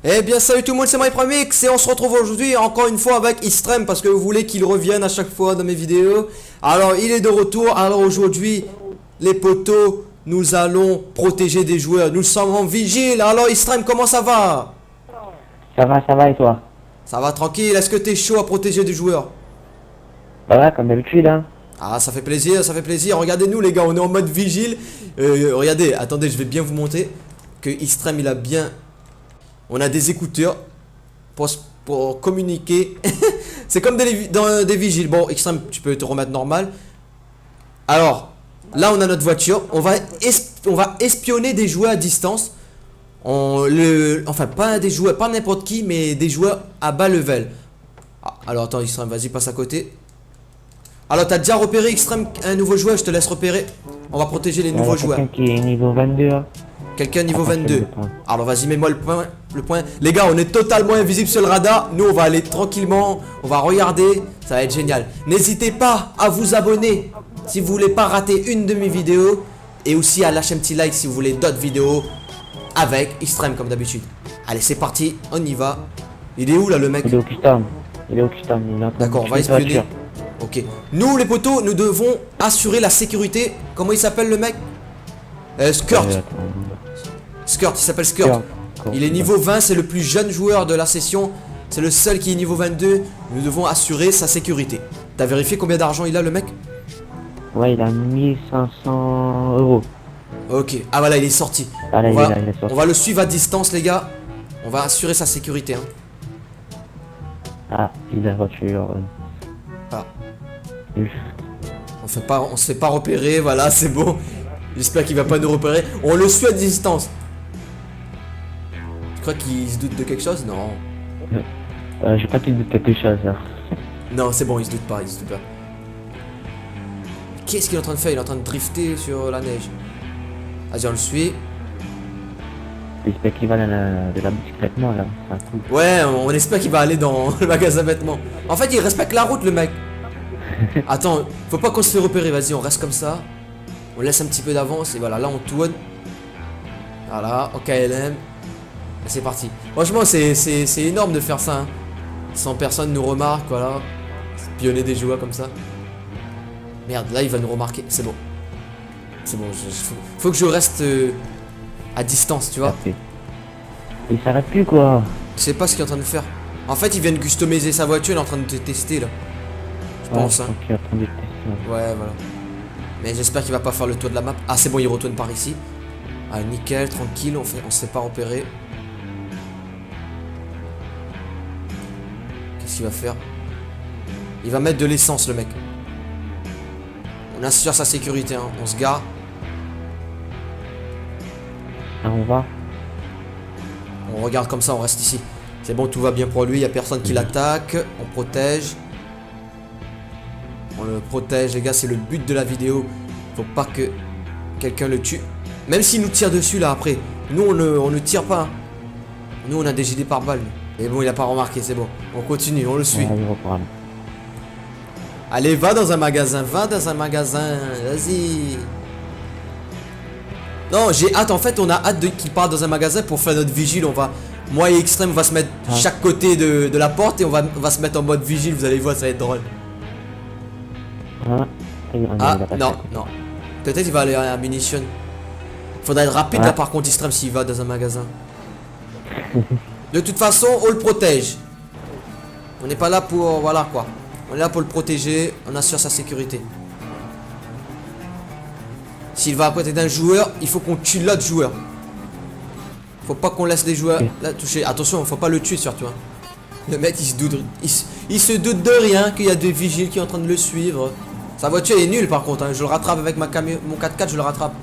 Eh bien salut tout le monde, c'est MyPromix et on se retrouve aujourd'hui encore une fois avec Extreme parce que vous voulez qu'il revienne à chaque fois dans mes vidéos. Alors il est de retour, alors aujourd'hui les potos, nous allons protéger des joueurs, nous sommes en vigile. Alors Extreme, comment ça va? Ça va et toi? Ça va tranquille, est-ce que t'es chaud à protéger des joueurs? Bah ouais, comme d'habitude hein. Ah ça fait plaisir, regardez-nous les gars, on est en mode vigile. Regardez, attendez, je vais bien vous montrer que Extreme il a bien... On a des écouteurs pour communiquer. C'est comme dans des vigiles. Bon, Extreme, tu peux te remettre normal. Alors, là, on a notre voiture. On va espionner des joueurs à distance. Enfin, pas des joueurs, pas n'importe qui, mais des joueurs à bas level. Ah, alors, attends, Extreme, vas-y, passe à côté. Alors, t'as déjà repéré, Extreme, un nouveau joueur? Je te laisse repérer. On va protéger les nouveaux joueurs. Quelqu'un qui est niveau 22 hein. Quelqu'un niveau 22. Alors vas-y, mets-moi le point. Les gars, on est totalement invisible sur le radar. Nous, on va aller tranquillement. On va regarder. Ça va être génial. N'hésitez pas à vous abonner si vous voulez pas rater une de mes vidéos. Et aussi à lâcher un petit like si vous voulez d'autres vidéos avec Extreme comme d'habitude. Allez, c'est parti. On y va. Il est où là le mec? Il est au custom. D'accord, on va espionner. Ok. Nous, les potos, nous devons assurer la sécurité. Comment il s'appelle le mec? Skirt. Skirt, il s'appelle Skirt. Il est niveau 20, c'est le plus jeune joueur de la session. C'est le seul qui est niveau 22. Nous devons assurer sa sécurité. T'as vérifié combien d'argent il a le mec? Ouais, il a 1500 euros. Ok, ah voilà, il est sorti. Ah, là, il est sorti. On va le suivre à distance les gars. On va assurer sa sécurité hein. Ah, il a la voiture. Ah. On se fait pas repérer, voilà, c'est bon. J'espère qu'il va pas nous repérer. On le suit à distance. Tu crois qu'il se doute de quelque chose? Non. J'ai pas de quelque chose là. Non, c'est bon, il se doute pas, Qu'est-ce qu'il est en train de faire? Il est en train de drifter sur la neige. Vas-y, on le suit. J'espère qu'il va de la bicyclette moi là. Ouais, on espère qu'il va aller dans le magasin vêtements. En fait, il respecte la route, le mec. Attends, faut pas qu'on se fait repérer, vas-y, on reste comme ça. On laisse un petit peu d'avance et voilà, là on tourne. Voilà, en KLM. Et c'est parti. Franchement, c'est énorme de faire ça. Hein. Sans personne nous remarque, voilà. Espionner des joueurs comme ça. Merde, là il va nous remarquer. C'est bon. C'est bon, faut que je reste à distance, tu vois. Il s'arrête plus quoi. Je sais pas ce qu'il est en train de faire. En fait, il vient de customiser sa voiture, il est en train de te tester là. Je pense. Hein. Il est en train de tester. Ouais, voilà. Mais j'espère qu'il va pas faire le tour de la map. Ah c'est bon, il retourne par ici. Ah nickel, tranquille, on se fait pas repérer. Qu'est-ce qu'il va faire? Il va mettre de l'essence le mec. On assure sa sécurité hein. On se gare. Ah, on va. On regarde comme ça, on reste ici. C'est bon, tout va bien pour lui, il y a personne qui l'attaque. On protège. On le protège les gars, c'est le but de la vidéo. Faut pas que quelqu'un le tue. Même s'il nous tire dessus là après. Nous on ne tire pas. Nous on a des gilets pare-balles. Et bon, il a pas remarqué, c'est bon. On continue, on le suit. Allez, va dans un magasin, vas-y. Non, j'ai hâte, en fait on a hâte qu'il parte dans un magasin pour faire notre vigile. Moi et Extreme on va se mettre chaque côté de la porte et on va se mettre en mode vigile, vous allez voir, ça va être drôle. Ah, non. Peut-être il va aller à la munition. Faudra être rapide là par contre, Extreme, s'il va dans un magasin. De toute façon, on le protège. On n'est pas là pour... Voilà quoi. On est là pour le protéger, on assure sa sécurité. S'il va à côté d'un joueur, il faut qu'on tue l'autre joueur. Faut pas qu'on laisse les joueurs là toucher. Attention, faut pas le tuer surtout. Hein. Le mec il se doute de rien qu'il y a des vigiles qui sont en train de le suivre. Sa voiture est nulle par contre, hein. Je le rattrape avec mon 4x4, je le rattrape.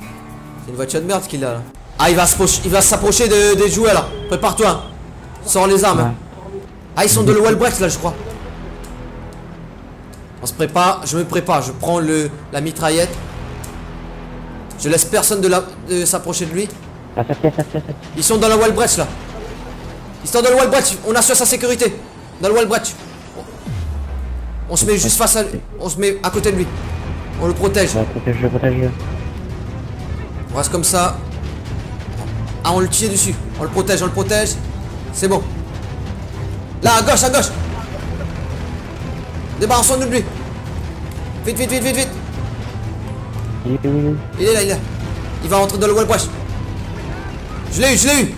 C'est une voiture de merde qu'il a là. Ah, il va s'approcher des joueurs là. Prépare-toi. Sors les armes. Hein. Ah, ils sont de l'Wallbrecht là, je crois. On se prépare, je me prépare, je prends la mitraillette. Je laisse personne de s'approcher de lui. Ils sont dans la Wallbrecht là. Ils sont dans le Wallbrecht, on assure sa sécurité. Dans le Wallbrecht. On se met juste face à lui. On se met à côté de lui. On le protège. Je protège. On reste comme ça. Ah, on le tire dessus. On le protège. C'est bon. Là, à gauche, à gauche. Débarrassons-nous de lui. Vite, vite, vite, vite, vite. Oui, oui, oui. Il est là, il est là. Il va rentrer dans le wall brush. Je l'ai eu, je l'ai eu.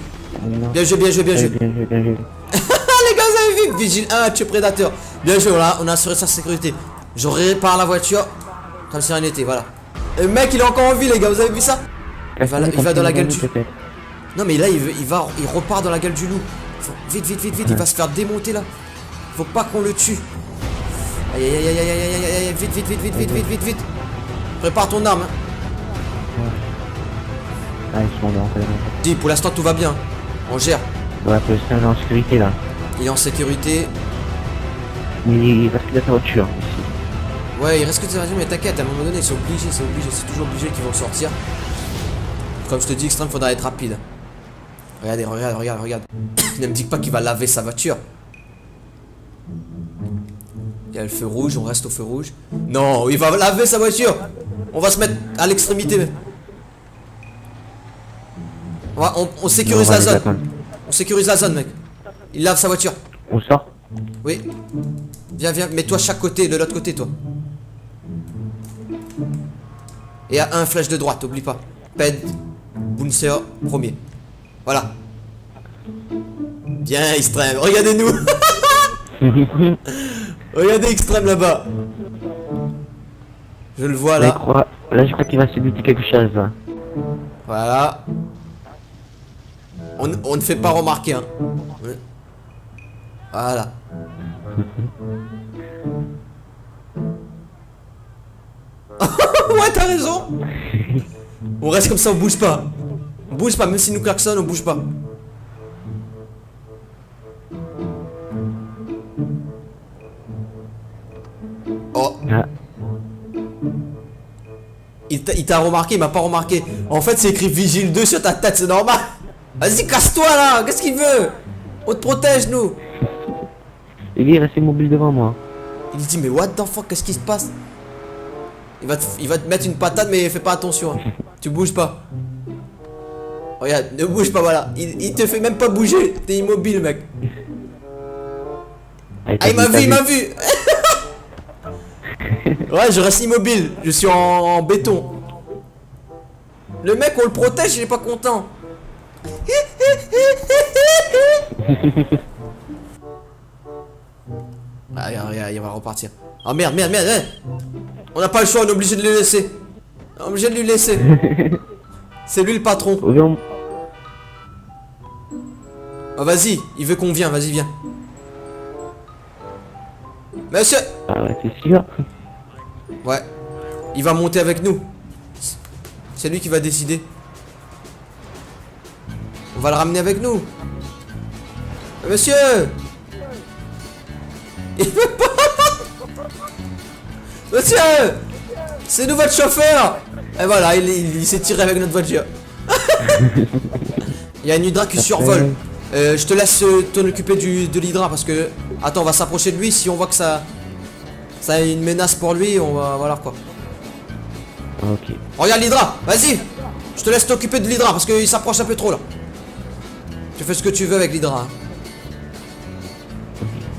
Non. Bien joué, bien joué, bien joué. Bien joué, bien joué. Les gars, vous avez vu? Vigile 1 a tué Prédateur. Bien joué, on a assuré sa sécurité. Je répare la voiture comme si rien n'était, voilà. Le mec, il est encore en vie, les gars, vous avez vu ça? Il va dans la gueule du... Non, mais là, il repart dans la gueule du loup. Vite, vite, vite, vite, il va se faire démonter là. Faut pas qu'on le tue. Aïe, aïe, aïe, aïe, aïe, aïe, aïe, aïe, vite, vite, vite, vite, vite, vite, vite, vite. Prépare ton arme. Hein. Ah, ils sont là, Dis, pour l'instant, tout va bien. On gère. ouais, pour l'instant, il est en sécurité là. Il est en sécurité. Mais il reste que sa voiture ici. Ouais, il reste que des rations, mais t'inquiète, à un moment donné, c'est obligé, c'est toujours obligé qu'ils vont sortir. Comme je te dis, Extreme, faudra être rapide. Regardez, regarde, regarde, regarde. Ne me dis pas qu'il va laver sa voiture. Il y a le feu rouge, on reste au feu rouge. Non, il va laver sa voiture. On va se mettre à l'extrémité. On sécurise la zone. On sécurise la zone, mec. Il lave sa voiture. On sort. Oui. Viens, viens, mets-toi chaque côté, de l'autre côté, toi. Et à un flèche de droite, oublie pas. Ped, Bouncer, premier. Voilà. Bien, Extreme, regardez-nous. Regardez Extreme là-bas. Je le vois là. Là, je crois qu'il va se buter quelque chose là. Voilà. On ne fait pas remarquer, hein. Voilà. Ouais, t'as raison. On reste comme ça, on bouge pas. On bouge pas, même si nous klaxonne, on bouge pas. Oh. Ah. Il t'a remarqué, il m'a pas remarqué. En fait, c'est écrit Vigile 2 sur ta tête, c'est normal. Vas-y, casse-toi là. Qu'est-ce qu'il veut? On te protège, nous. Il est resté mobile devant moi. Il dit, mais what the fuck, qu'est-ce qui se passe? Il va te mettre une patate, mais fais pas attention. Hein. Tu bouges pas. Regarde, ne bouge pas, voilà. Il te fait même pas bouger. T'es immobile, mec. Ah, il m'a vu, il m'a vu. Ouais, je reste immobile. Je suis en béton. Le mec, on le protège, il est pas content. Ah, regarde, il va repartir. Ah merde, merde, merde, merde. On n'a pas le choix, on est obligé de le laisser. On est obligé de lui laisser. C'est lui le patron. Ah, vas-y, il veut qu'on vienne, vas-y, viens. Monsieur. Ah ouais, c'est sûr. Ouais. Il va monter avec nous. C'est lui qui va décider. On va le ramener avec nous. Monsieur. Il veut pas. Monsieur. C'est nous votre chauffeur. Et voilà, il s'est tiré avec notre voiture. Il y a une hydra qui survole. Je te laisse t'en occuper de l'hydra parce que... Attends, on va s'approcher de lui. Si on voit que ça a une menace pour lui, on va... Voilà quoi. Ok. Regarde l'hydra, vas-y. Je te laisse t'occuper de l'hydra parce qu'il s'approche un peu trop là. Tu fais ce que tu veux avec l'hydra. Hein.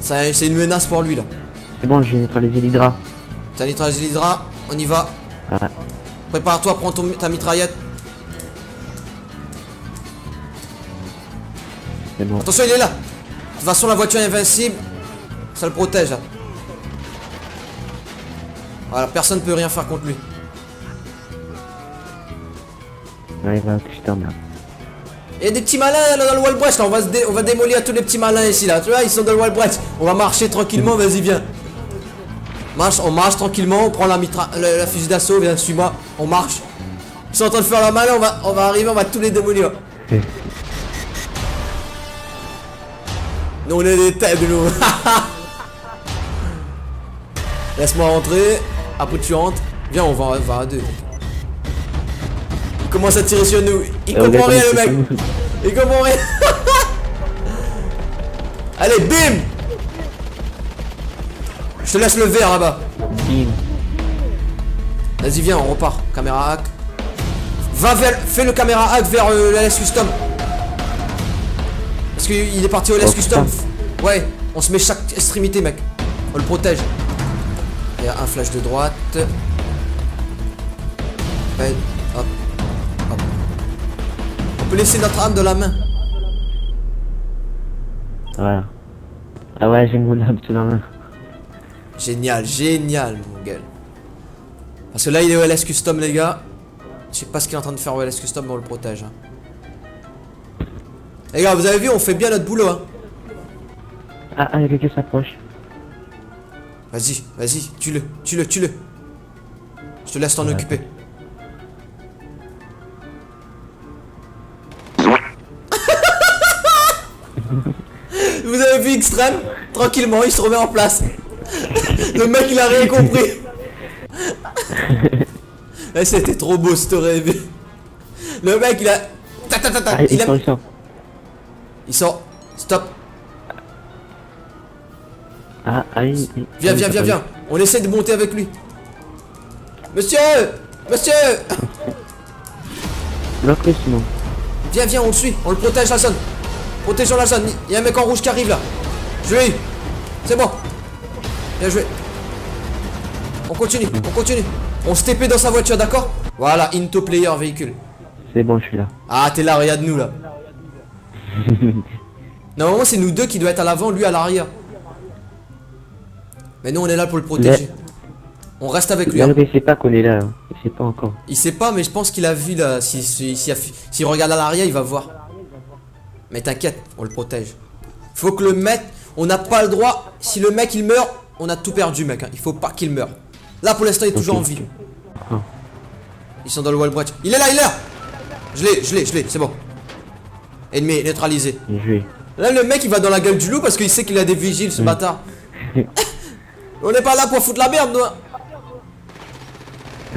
C'est une menace pour lui là. C'est bon, j'ai neutralisé l'hydra. T'as neutralisé l'hydra, on y va. Ah. Prépare-toi, prends ta mitraillette. C'est bon. Attention, il est là. De toute façon, la voiture est invincible. Ça le protège là. Voilà, personne ne peut rien faire contre lui. Ouais, il va que je t'emmerde. Il y a des petits malins là, dans le wall breach là, on va démolir tous les petits malins ici là, tu vois, ils sont dans le wall breach. On va marcher tranquillement, vas-y viens. On marche tranquillement, on prend la fusil d'assaut, viens, suis-moi, on marche. Ils sont en train de faire la malin, on va arriver, on va tous les démolir. Nous on est des têtes nous. Laisse-moi rentrer, après tu rentres. Viens, on va à deux. Il commence à tirer sur nous. Il comprend rien le mec. Il comprend rien. Allez, bim. Je te laisse le verre là-bas. Bim. Vas-y, viens, on repart. Caméra hack. Fais le caméra hack vers la LS Custom. Parce Parce qu'il est parti au LS Oh, Custom. Ouais, on se met chaque extrémité, mec. On le protège. Il y a un flash de droite. Ouais, hop. Hop. On peut laisser notre arme de la main. Voilà. Ah ouais, j'ai mon arme sous la main. Génial, génial, mon gars. Parce que là, il est au LS Custom, les gars. Je sais pas ce qu'il est en train de faire au LS Custom, mais on le protège. Hein. Les gars, vous avez vu, on fait bien notre boulot. Hein. Ah, il y a quelqu'un qui s'approche. Vas-y, vas-y, tue-le, tue-le, tue-le. Je te laisse t'en occuper. Vous avez vu Extrême? Tranquillement, il se remet en place. Le mec, il a rien compris. Eh, c'était trop beau, ce rêve. Le mec, il a... Ah, il sort, il sort. Il sort. Stop. Ah, il... Viens, viens, viens, viens. On essaie de monter avec lui. Monsieur! Monsieur! Bloque-le sinon. Viens, viens, on le suit. On le protège la zone. Protégeons la zone. Il y a un mec en rouge qui arrive là. Je l'ai eu. C'est bon. Bien joué. On continue, on continue. On se TP dans sa voiture, d'accord? Voilà, into player véhicule. C'est bon, je suis là. Ah, t'es là, regarde-nous là. Normalement, c'est nous deux qui doivent être à l'avant, lui à l'arrière. Mais nous, on est là pour le protéger. On reste avec lui. Là, Hein. il sait pas qu'on est là. Hein. Il sait pas encore. Il sait pas, mais je pense qu'il a vu là. S'il regarde à l'arrière, il va voir. Mais t'inquiète, on le protège. Faut que le mec, on n'a pas le droit. Si le mec il meurt, on a tout perdu, mec. Hein. Il faut pas qu'il meure. Là, pour l'instant, il est toujours en vie. Ah. Ils sont dans le wallbreach. Il est là, il est là. Je l'ai, c'est bon. Ennemi neutralisé. Bien joué. Là, le mec, il va dans la gueule du loup parce qu'il sait qu'il a des vigiles, ce bâtard. On n'est pas là pour foutre la merde, nous. Hein.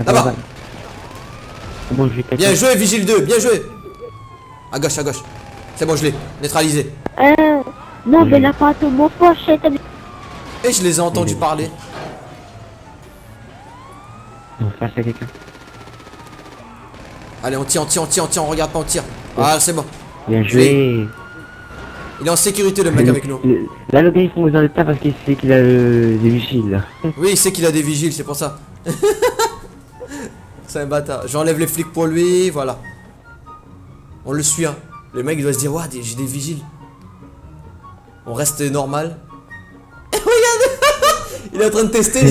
Là-bas. C'est bon, je vais Bien joué, vigile 2, bien joué. À gauche, à gauche. C'est bon, je l'ai neutralisé. Non, mais la pâte au mot fort, Et je les ai entendus parler. On face à quelqu'un. Allez, on tire, on regarde pas, on tire. Ah, c'est bon. Bien joué. Il est en sécurité, le mec, avec nous. Là, le gars, il fonce dans le tas parce qu'il sait qu'il a des vigiles. Là. Oui, il sait qu'il a des vigiles, c'est pour ça. C'est un bâtard. J'enlève les flics pour lui, voilà. On le suit, hein. Le mec, il doit se dire, ouais, j'ai des vigiles. On reste normal. Regarde. Il est en train de tester,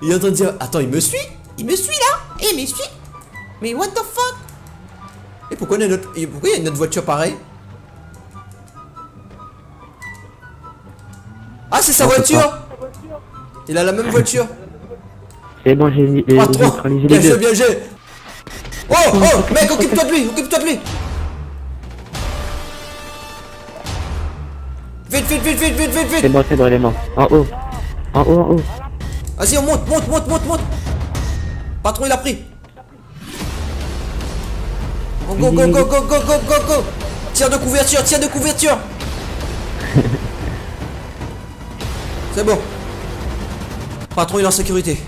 il est en train de dire, attends, il me suit? Il me suit, là? Il me suit? Mais what the fuck? Et pourquoi il y a une autre voiture pareille? Ah, c'est sa voiture! Il a la même voiture. C'est bon, j'ai neutralisé Bien les joué, deux. bien joué. Oh, mec, occupe-toi de lui, occupe-toi de lui. Vite, vite, vite, vite, vite, vite, C'est vite. bon, il est mort. En haut. En haut, en haut. Vas-y, on monte, monte, monte, monte, monte. Patron, il a pris. Oh, go, go, go, go, go, go, go, go. Tire de couverture, tire de couverture. C'est bon. Patron, il est en sécurité.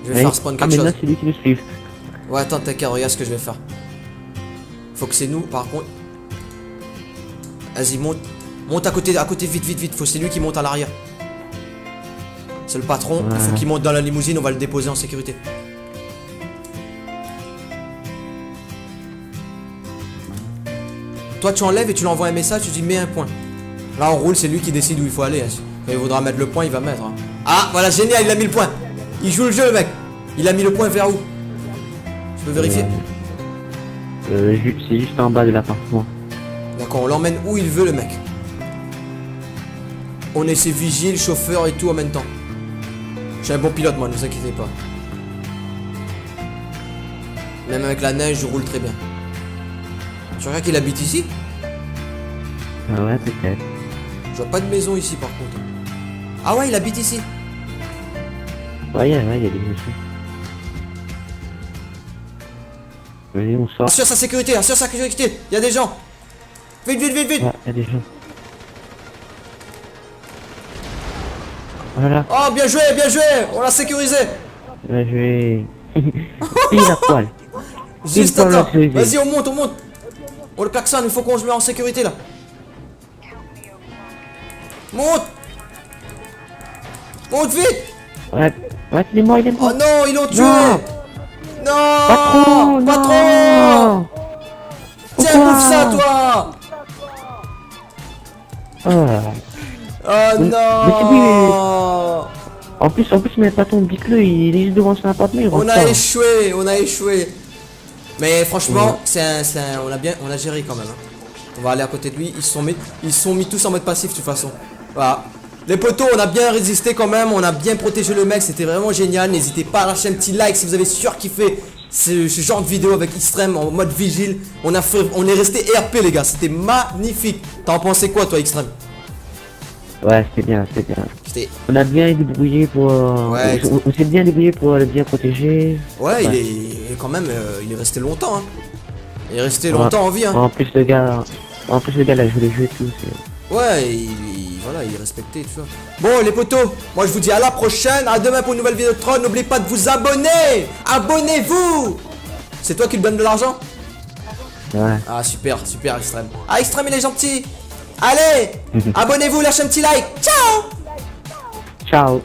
Je vais faire spawn quelque chose. Maintenant, c'est lui qui nous suit. Ouais, attends, t'inquiète, regarde ce que je vais faire. Faut que c'est nous, par contre. Vas-y, monte. Monte à côté, vite, vite, vite. Faut que c'est lui qui monte à l'arrière. C'est le patron, il faut qu'il monte dans la limousine, on va le déposer en sécurité. Toi, tu enlèves et tu lui envoies un message, tu dis mets un point. Là, on roule, c'est lui qui décide où il faut aller. Quand il voudra mettre le point, il va mettre. Hein. Ah, voilà, génial, il a mis le point. Il joue le jeu, le mec. Il a mis le point vers où? Je peux vérifier? C'est juste en bas de l'appartement. D'accord, on l'emmène où il veut, le mec. On est ses vigiles, chauffeurs et tout en même temps. Je suis un bon pilote, moi, ne vous inquiétez pas. Même avec la neige, je roule très bien. Tu regardes qu'il habite ici? Ah ouais, peut-être. Je vois pas de maison ici, par contre. Ah ouais, il habite ici. Ouais, il y a des messieurs. Vas-y, on sort. Assure sa sécurité, il y a des gens. Vite, vite, vite, vite. Ouais, il y a des gens. Voilà. Oh, bien joué, on l'a sécurisé. Là, je vais... Il a poil. Juste Il parle attends, sécurisé. vas-y, on monte. On le klaxonne, il faut qu'on se mette en sécurité, là. Monte. Monte vite. Ouais, il est mort, il est Oh mort. non, ils l'ont tué. Non. Non. Patron, Patron. non. Tiens, Pourquoi? bouffe ça, toi. Ah. Oh Mais c'est non. En plus, mais patron, dites-le, il est juste devant son appartement, il rentre On pas. a échoué, on a échoué. Mais franchement, on a géré quand même. Hein. On va aller à côté de lui. Ils se sont mis tous en mode passif de toute façon. Voilà. Les potos, on a bien résisté quand même. On a bien protégé le mec. C'était vraiment génial. N'hésitez pas à lâcher un petit like si vous avez surkiffé ce genre de vidéo avec Xtreme en mode vigile. On est resté RP les gars. C'était magnifique. T'en pensais quoi toi Xtreme? Ouais, c'était bien, c'était bien. C'était... On a bien débrouillé pour... Ouais, on s'est bien débrouillé pour le bien protéger. Ouais, il est quand même... il est resté longtemps. Hein. Il est resté longtemps en vie. Hein. En plus, le gars, il a joué le jeu et tout. Ouais, voilà, il est respecté, tu vois. Bon, les potos, moi je vous dis à la prochaine, à demain pour une nouvelle vidéo de troll. N'oubliez pas de vous abonner. Abonnez-vous. C'est toi qui te donne de l'argent? Ouais. Ah, super, super, Xtreme. Ah, Xtreme, il est gentil. Allez, abonnez-vous, lâchez un petit like. Ciao. Ciao.